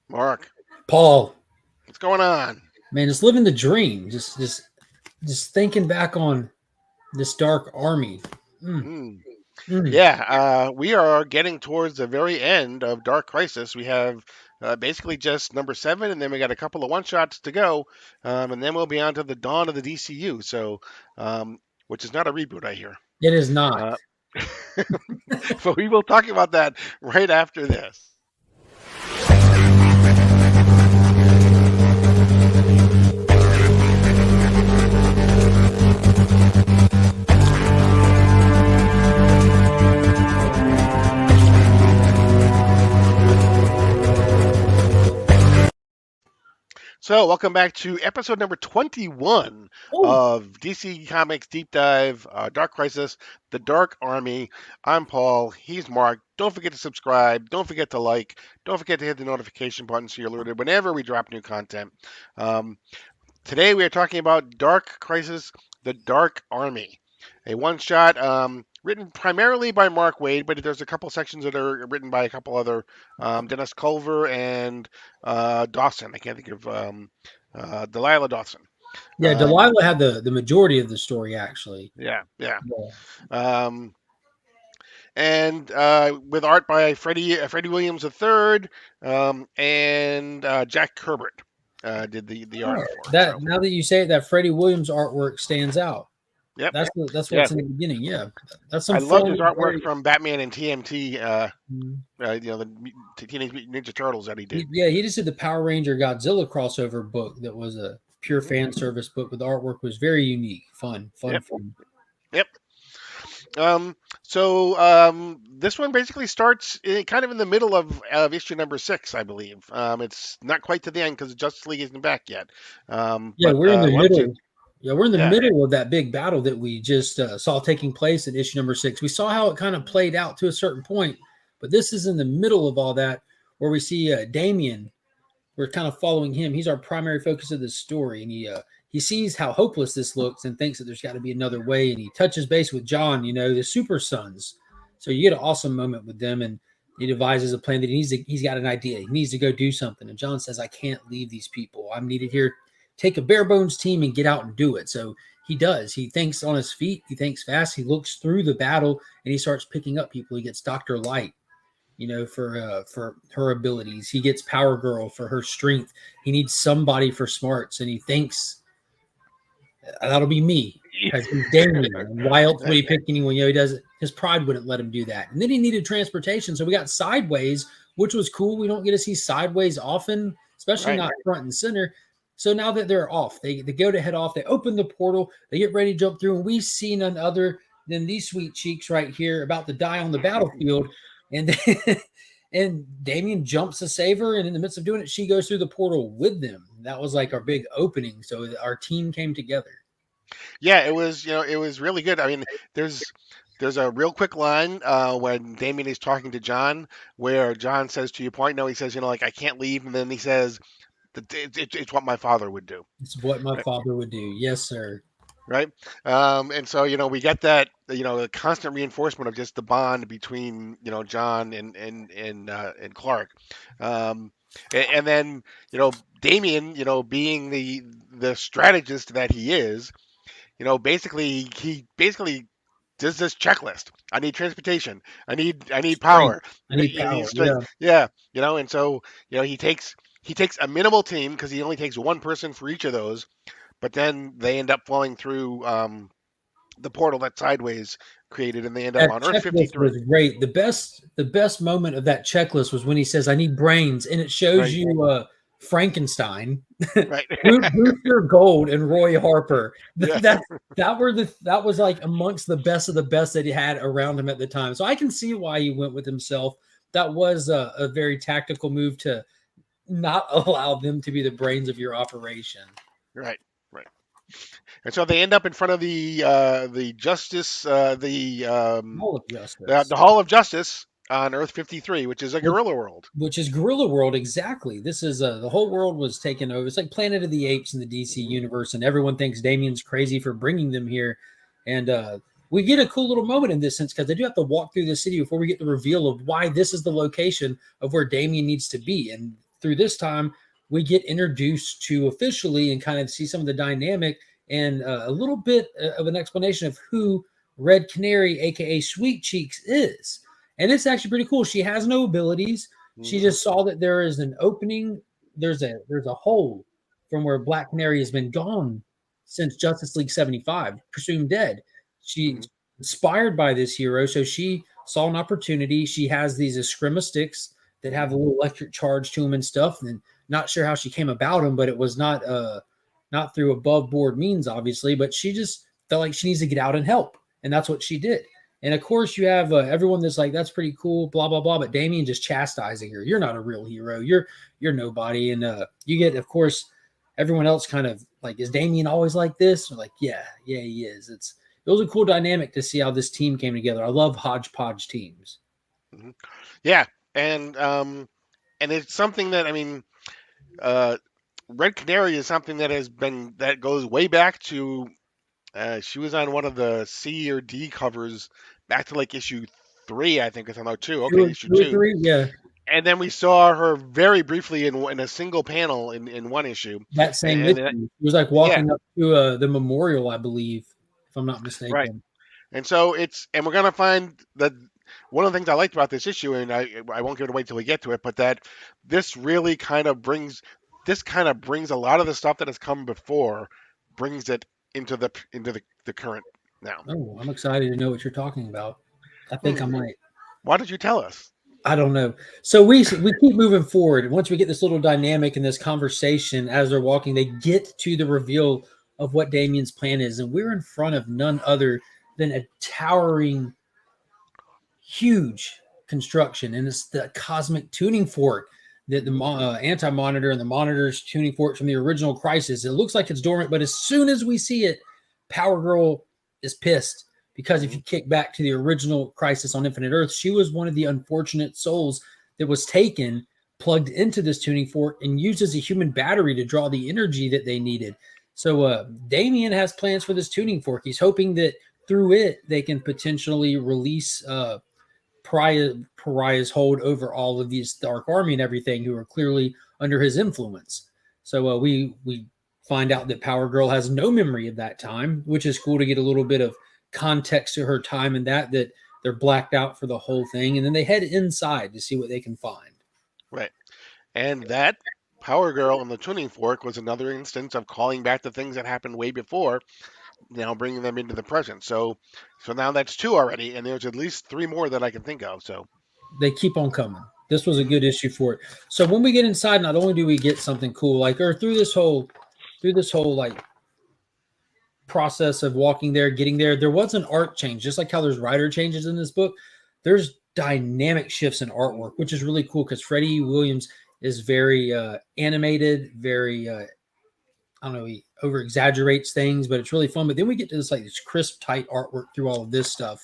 Mark, Paul, what's going on? man, just living the dream. Just thinking back on this dark army. Mm, Mm. mm. Yeah, we are getting towards the very end of Dark Crisis. We have basically just number seven, and then we got a couple of one shots to go, and then we'll be on to the dawn of the DCU. So, which is not a reboot, I hear. It is not. Uh, but we will talk about that right after this. So, welcome back to episode number 21 Oh, of DC Comics Deep Dive, Dark Crisis, The Dark Army. I'm Paul. He's Mark. Don't forget to subscribe. Don't forget to like. Don't forget to hit the notification button so you're alerted whenever we drop new content. Um, Today, we are talking about Dark Crisis, The Dark Army, a one shot written primarily by Mark Waid, but there's a couple sections that are written by a couple other Dennis Culver and Dawson. I can't think of Delilah Dawson. yeah, Um, Delilah had the majority of the story actually. yeah, yeah. Yeah, Um, and with art by Freddie Williams III and Jack Herbert did the art yeah. for it. That So, now that you say it, that Freddie Williams artwork stands out. yep, That's yeah. what's in the beginning. Yeah, that's some I loved his formal, artwork very. from Batman and TMT. Mm. The Teenage Mutant Ninja Turtles that he did. Yeah, he just did the Power Ranger Godzilla crossover book that was a pure Hmm. fan service book with artwork was very unique, fun, Yep, fun. yep. So this one basically starts kind of in the middle of issue number six, I believe. It's not quite to the end because Justice League isn't back yet. Yeah, But we're in the one, two, middle. Yeah, we're in the yeah, middle of that big battle that we just saw taking place in issue number 6. We saw how it kind of played out to a certain point, but this is in the middle of all that where we see Damien. We're kind of following him. He's our primary focus of this story, and he sees how hopeless this looks and thinks that there's got to be another way. And he touches base with John, the Super Sons. So you get an awesome moment with them, and he devises a plan that he's got an idea. He needs to go do something, and John says, "I can't leave these people. I'm needed here. Take a bare bones team and get out and do it." So he does. He thinks on his feet. He thinks fast. He looks through the battle, and he starts picking up people. He gets Dr. Light, for her abilities. He gets Power Girl for her strength. He needs somebody for smarts, and he thinks that'll be me because he's Damien. And why else would he pick anyone? He doesn't. His pride wouldn't let him do that. And then he needed transportation, so we got Sideways, which was cool. We don't get to see Sideways often, especially right. not front and center. So now that they're off, they go to head off. They open the portal. They get ready to jump through, and we see none other than these sweet cheeks right here about to die on the battlefield. And and Damien jumps to save her, and in the midst of doing it, she goes through the portal with them. That was like our big opening. So our team came together. Yeah, it was really good. I mean, there's a real quick line when Damien is talking to John, where John says, "To your point," no, he says, like I can't leave, and then he says, "It's what my father would do." It's what my father would do. Yes, sir. Right? And so we get that the constant reinforcement of just the bond between John and Clark, and then Damien, being the strategist that he is, he basically does this checklist. I need transportation. I need Strength. power. I need I need power. strength. Yeah. Yeah, and so he takes a minimal team because he only takes one person for each of those, but then they end up falling through the portal that Sideways created, and they end up That on Earth checklist 53. was great. The best moment of that checklist was when he says, "I need brains," and it shows Right, you Frankenstein, right. Booster Gold, and Roy Harper. Yeah, That was like amongst the best of the best that he had around him at the time. So I can see why he went with himself. That was a very tactical move to not allow them to be the brains of your operation. right, right. And so they end up in front of the Justice, Hall of the Justice. Hall of Justice on Earth 53, which is a gorilla world. Which is Gorilla World. Exactly. This is the whole world was taken over. It's like Planet of the Apes in the DC Hmm. universe, and everyone thinks Damien's crazy for bringing them here. And we get a cool little moment in this sense because they do have to walk through the city before we get the reveal of why this is the location of where Damien needs to be. And through this time, we get introduced to officially and kind of see some of the dynamic and a little bit of an explanation of who Red Canary, aka Sweet Cheeks, is. And it's actually pretty cool. She has no abilities. She just saw that there is an opening. There's a hole from where Black Canary has been gone since Justice League 75, presumed dead. She inspired by this hero, so she saw an opportunity. She has these Eskrima sticks that have a little electric charge to them and stuff. And not sure how she came about them, but it was not through above board means, obviously. But she just felt like she needs to get out and help, and that's what she did. And of course, you have everyone that's like, "That's pretty cool," blah blah blah. But Damian just chastising her. You're not a real hero. You're nobody. And you get, of course, everyone else kind of like, "Is Damian always like this?" Or like, yeah, he is. It was a cool dynamic to see how this team came together. I love hodgepodge teams. Yeah, and it's something that, I mean, Red Canary is something that goes way back to. She was on one of the C or D covers back to like issue 3, I think, or something. 2. Okay, issue 2. 3, yeah. And then we saw her very briefly in a single panel in one issue. That same issue. It was like walking up to the memorial, I believe, if I'm not mistaken. Right. And so we're gonna find that one of the things I liked about this issue, and I won't give it away till we get to it, but that this really kind of brings a lot of the stuff that has come before, brings it into the current now. Oh, I'm excited to know what you're talking about. I think I might. Why did you tell us? I don't know. So we keep moving forward. Once we get this little dynamic in this conversation as they're walking, they get to the reveal of what Damian's plan is, and we're in front of none other than a towering, huge construction, and it's the Cosmic Tuning Fork. The Anti-Monitor and the Monitor's tuning fork from the original Crisis. It looks like it's dormant, but as soon as we see it, Power Girl is pissed, because if you kick back to the original Crisis on Infinite Earth, she was one of the unfortunate souls that was taken, plugged into this tuning fork, and used as a human battery to draw the energy that they needed. So Damian has plans for this tuning fork. He's hoping that through it, they can potentially release Pariah's hold over all of these Dark Army and everything, who are clearly under his influence. So we find out that Power Girl has no memory of that time, which is cool to get a little bit of context to her time and that they're blacked out for the whole thing. And then they head inside to see what they can find. Right. And that Power Girl and the tuning fork was another instance of calling back the things that happened way before, now bringing them into the present. So now that's 2 already, and there's at least 3 more that I can think of. So they keep on coming. This was a good issue for it. So when we get inside, not only do we get something cool, like, or through this whole like process of walking there, getting there was an art change, just like how there's writer changes in this book. There's dynamic shifts in artwork, which is really cool, because Freddie Williams is very animated, very I don't know, he over exaggerates things, but it's really fun. But then we get to this crisp, tight artwork through all of this stuff.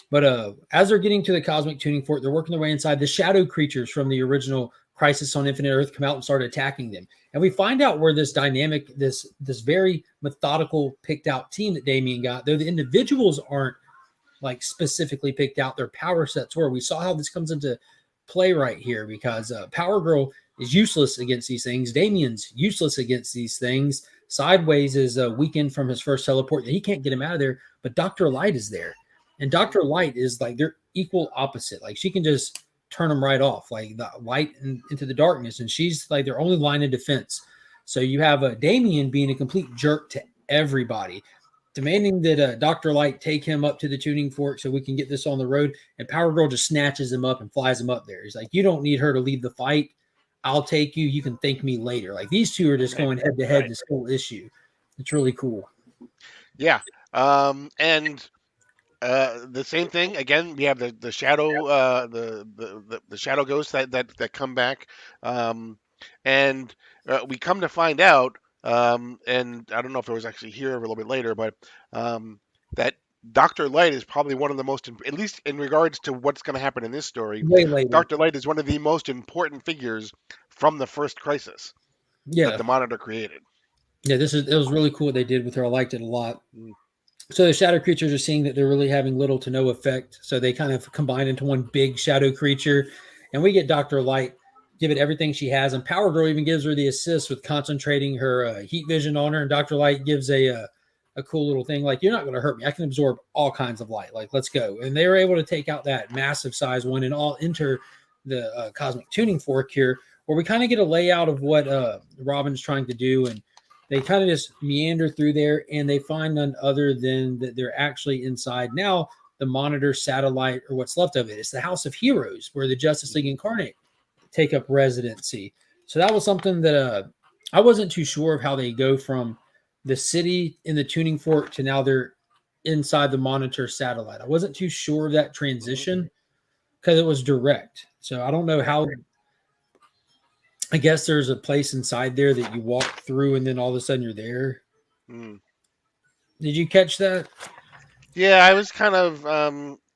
But as they're getting to the Cosmic Tuning Fork, they're working their way inside. The shadow creatures from the original Crisis on Infinite Earth come out and start attacking them. And we find out where this dynamic, this very methodical, picked out team that Damian got, though the individuals aren't like specifically picked out, their power sets were. We saw how this comes into play right here, because Power Girl is useless against these things. Damian's useless against these things. Sideways is weakened from his first teleport. He can't get him out of there, but Dr. Light is there. And Dr. Light is like their equal opposite. Like, she can just turn them right off, like the light into the darkness. And she's like their only line of defense. So you have Damian being a complete jerk to everybody, demanding that Dr. Light take him up to the tuning fork so we can get this on the road. And Power Girl just snatches him up and flies him up there. He's like, you don't need her to lead the fight. I'll take you. You can thank me later. Like, these two are just going head to head this whole issue. It's really cool. Yeah. And the same thing again. We have the shadow, the shadow ghosts that come back, and we come to find out, and I don't know if it was actually here a little bit later, but that Dr. Light is probably one of the most, at least in regards to what's going to happen in this story. Way later. Dr. Light is one of the most important figures from the first Crisis that the Monitor created. Yeah, it was really cool what they did with her. I liked it a lot. So the shadow creatures are seeing that they're really having little to no effect. So they kind of combine into one big shadow creature. And we get Dr. Light give it everything she has. And Power Girl even gives her the assist with concentrating her heat vision on her. And Dr. Light gives a cool little thing like, you're not going to hurt me. I can absorb all kinds of light. Like, let's go. And they were able to take out that massive size one and all enter the cosmic tuning fork here, where we kind of get a layout of what Robin's trying to do. And they kind of just meander through there, and they find none other than that they're actually inside now the Monitor satellite, or what's left of it. It's the House of Heroes, where the Justice League Incarnate take up residency. So that was something that I wasn't too sure of how they go from the city in the tuning fork to now they're inside the Monitor satellite. I wasn't too sure of that transition because it was direct. So I don't know how. I guess there's a place inside there that you walk through and then all of a sudden you're there. Did you catch that? Yeah, I was kind of.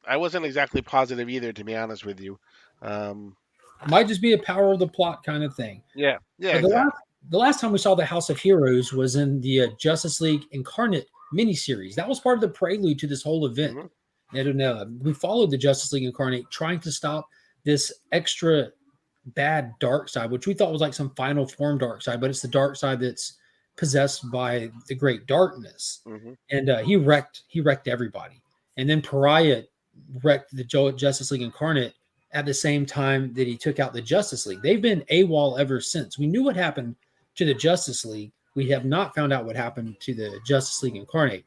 I wasn't exactly positive either, to be honest with you. Might just be a power of the plot kind of thing. Yeah, But exactly. the last time we saw the House of Heroes was in the Justice League Incarnate miniseries. That was part of the prelude to this whole event. And we followed the Justice League Incarnate trying to stop this extra bad dark side, which we thought was like some final form dark side, but it's the dark side that's possessed by the great darkness. And he wrecked everybody. And then Pariah wrecked the Justice League Incarnate at the same time that he took out the Justice League. They've been AWOL ever since. We knew what happened to the Justice League. We have not found out what happened to the Justice League Incarnate.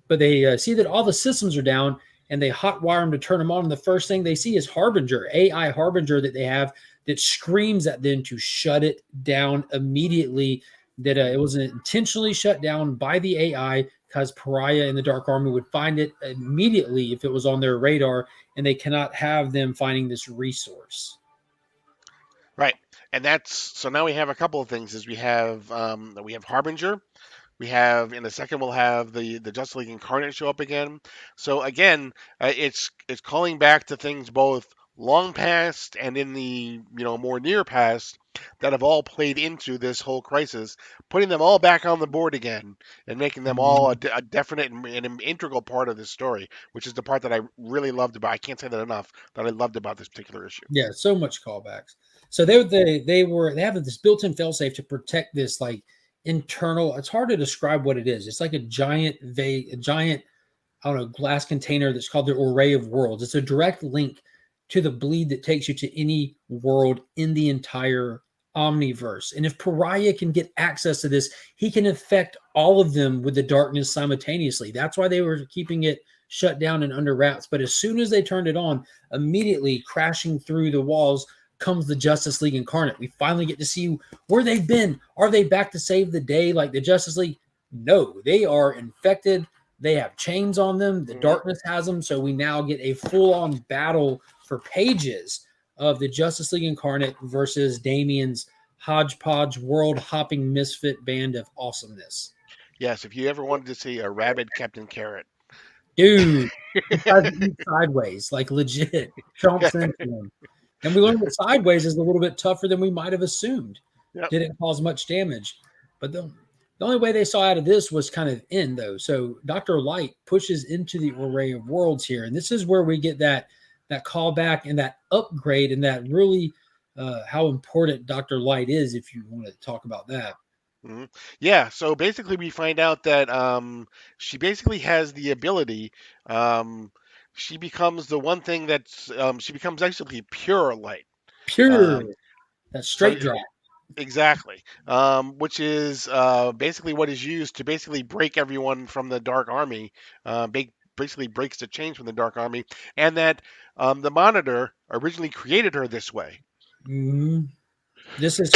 But they see that all the systems are down, and they hotwire them to turn them on. And the first thing they see is Harbinger, AI Harbinger that they have, that screams at them to shut it down immediately, that it was intentionally shut down by the AI because Pariah and the Dark Army would find it immediately if it was on their radar, and they cannot have them finding this resource. Right. And so now we have a couple of things. Is we have Harbinger. We have, in a second, we'll have the Justice League Incarnate show up again. So again, it's calling back to things both long past and in the more near past that have all played into this whole crisis, putting them all back on the board again and making them all a definite and an integral part of this story, which is the part that I really loved about. I can't say that enough, that I loved about this particular issue. Yeah, so much callbacks. So they have this built-in failsafe to protect this like internal. It's hard to describe what it is. It's like a giant I don't know, glass container that's called the Array of Worlds. It's a direct link to the bleed that takes you to any world in the entire Omniverse. And if Pariah can get access to this, he can affect all of them with the darkness simultaneously. That's why they were keeping it shut down and under wraps. But as soon as they turned it on, immediately crashing through the walls comes the Justice League Incarnate. We finally get to see where they've been. Are they back to save the day like the Justice League? No, they are infected. They have chains on them. The darkness has them. So we now get a full-on battle for pages of the Justice League Incarnate versus Damian's hodgepodge world-hopping misfit band of awesomeness. Yes, if you ever wanted to see a rabid Captain Carrot. Dude, sideways, like legit. Trumps into him. And we learned that sideways is a little bit tougher than we might have assumed. Yep. Didn't cause much damage. But the only way they saw out of this was kind of in, though. So Dr. Light pushes into the Array of Worlds here. And this is where we get that callback and that upgrade and that really how important Dr. Light is, if you want to talk about that. Yeah, so basically we find out that she basically has the ability. She becomes the one thing that's she becomes actually pure light. Pure. That's straight drop. Exactly. Which is basically what is used to basically break everyone from the Dark Army. Basically breaks the chains from the Dark Army, and that the Monitor originally created her this way. This is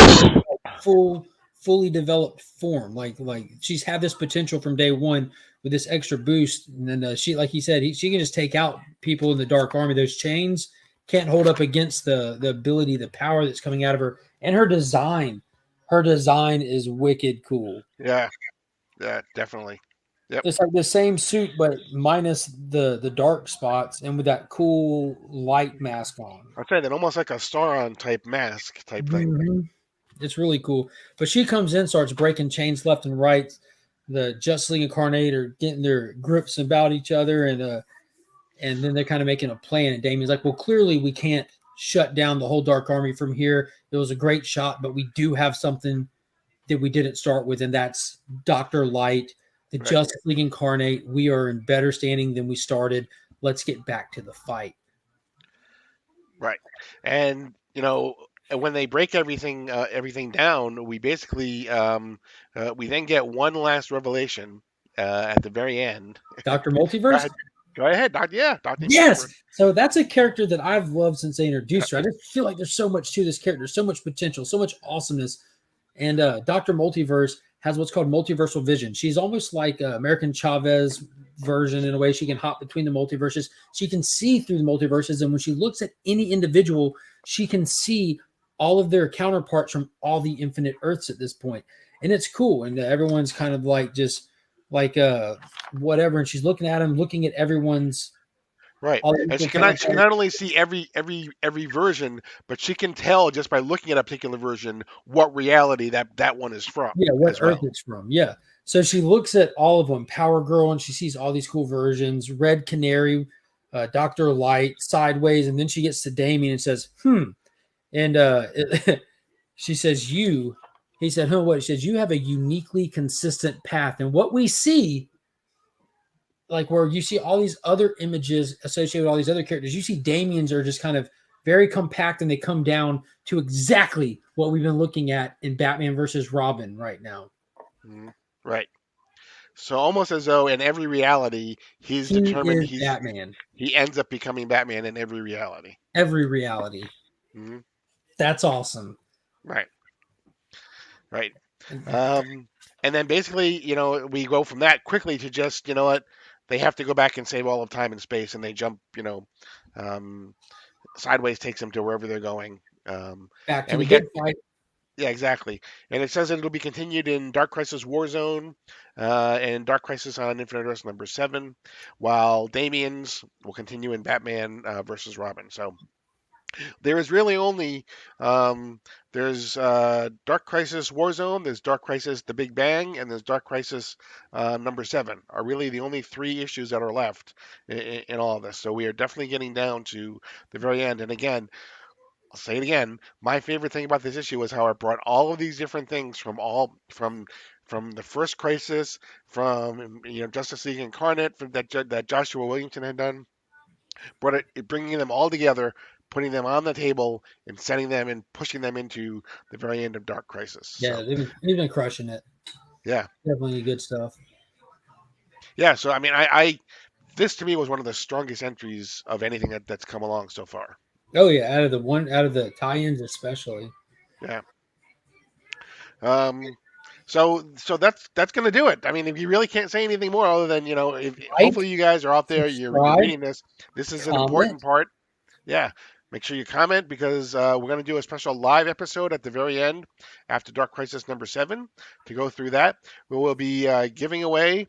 fully developed form. Like she's had this potential from day one with this extra boost, and then she, like he said, she can just take out people in the Dark Army. Those chains can't hold up against the ability, the power that's coming out of her, and her design. Her design is wicked cool. Yeah, definitely. Yep. It's like the same suit, but minus the dark spots and with that cool light mask on. I'd say that almost like a Sauron type mask type thing. It's really cool. But she comes in, starts breaking chains left and right. The Justice League Incarnate are getting their grips about each other, and then they're kind of making a plan. And Damian's like, well, clearly we can't shut down the whole Dark Army from here. It was a great shot, but we do have something that we didn't start with, and that's Dr. Light, the Right. Justice League Incarnate. We are in better standing than we started. Let's get back to the fight. Right. And when they break everything down, we basically we then get one last revelation at the very end. Dr. Go Multiverse? ahead. Go ahead. Dr. Yes. Multiverse. So that's a character that I've loved since they introduced her. I just feel like there's so much to this character, so much potential, so much awesomeness. And Dr. Multiverse has what's called multiversal vision. She's almost like American Chavez version in a way. She can hop between the multiverses. She can see through the multiverses. And when she looks at any individual, she can see all of their counterparts from all the infinite Earths at this point. And it's cool. And everyone's kind of like just like whatever. And she's looking at them, looking at everyone's. Right. And she can not only see every version, but she can tell just by looking at a particular version what reality that one is from. Yeah, what as Earth well. it's from. Yeah. So she looks at all of them, Power Girl, and she sees all these cool versions, Red Canary, Dr. Light, Sideways, and then she gets to Damien and says, And she says, he said, what? She says, you have a uniquely consistent path. And what we see, like where you see all these other images associated with all these other characters, you see Damien's are just kind of very compact and they come down to exactly what we've been looking at in Batman versus Robin right now. Right. So almost as though in every reality he's determined is Batman. He ends up becoming Batman in every reality. Every reality. Mm-hmm. That's awesome. Right. Right. And then basically, we go from that quickly to just, they have to go back and save all of time and space, and they jump, Sideways takes them to wherever they're going. Back to the big fight. Yeah, exactly. And it says that it'll be continued in Dark Crisis Warzone and Dark Crisis on Infinite Earths number 7, while Damien's will continue in Batman versus Robin. So there is really only there's Dark Crisis Warzone, there's Dark Crisis The Big Bang, and there's Dark Crisis number 7 are really the only 3 issues that are left in all of this. So we are definitely getting down to the very end. And again, I'll say it again. My favorite thing about this issue was how it brought all of these different things from the first Crisis, from Justice League Incarnate that Joshua Williamson had done, brought it bringing them all together, putting them on the table, and setting them and pushing them into the very end of Dark Crisis. Yeah, they've been crushing it. Yeah, definitely good stuff. Yeah, so I mean, I this to me was one of the strongest entries of anything that's come along so far. Oh yeah, out of the tie-ins especially. Yeah. So that's gonna do it. I mean, if you really can't say anything more other than hopefully you guys are out there, you're reading this. This is an important part. Yeah. Make sure you comment because we're going to do a special live episode at the very end after Dark Crisis number 7 to go through that. We will be giving away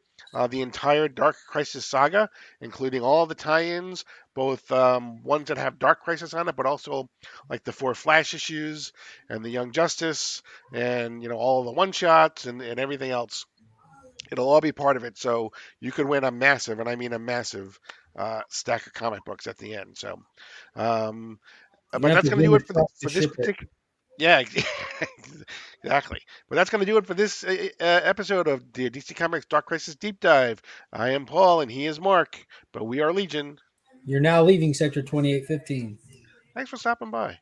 the entire Dark Crisis saga, including all the tie-ins, both ones that have Dark Crisis on it, but also like the 4 Flash issues and the Young Justice and all the one-shots and everything else. It'll all be part of it, so you could win a massive, and I mean a massive, stack of comic books at the end. So, but that's going to do it for this particular. Yeah, exactly. But that's going to do it for this episode of the DC Comics Dark Crisis Deep Dive. I am Paul, and he is Mark, but we are Legion. You're now leaving Sector 2815. Thanks for stopping by.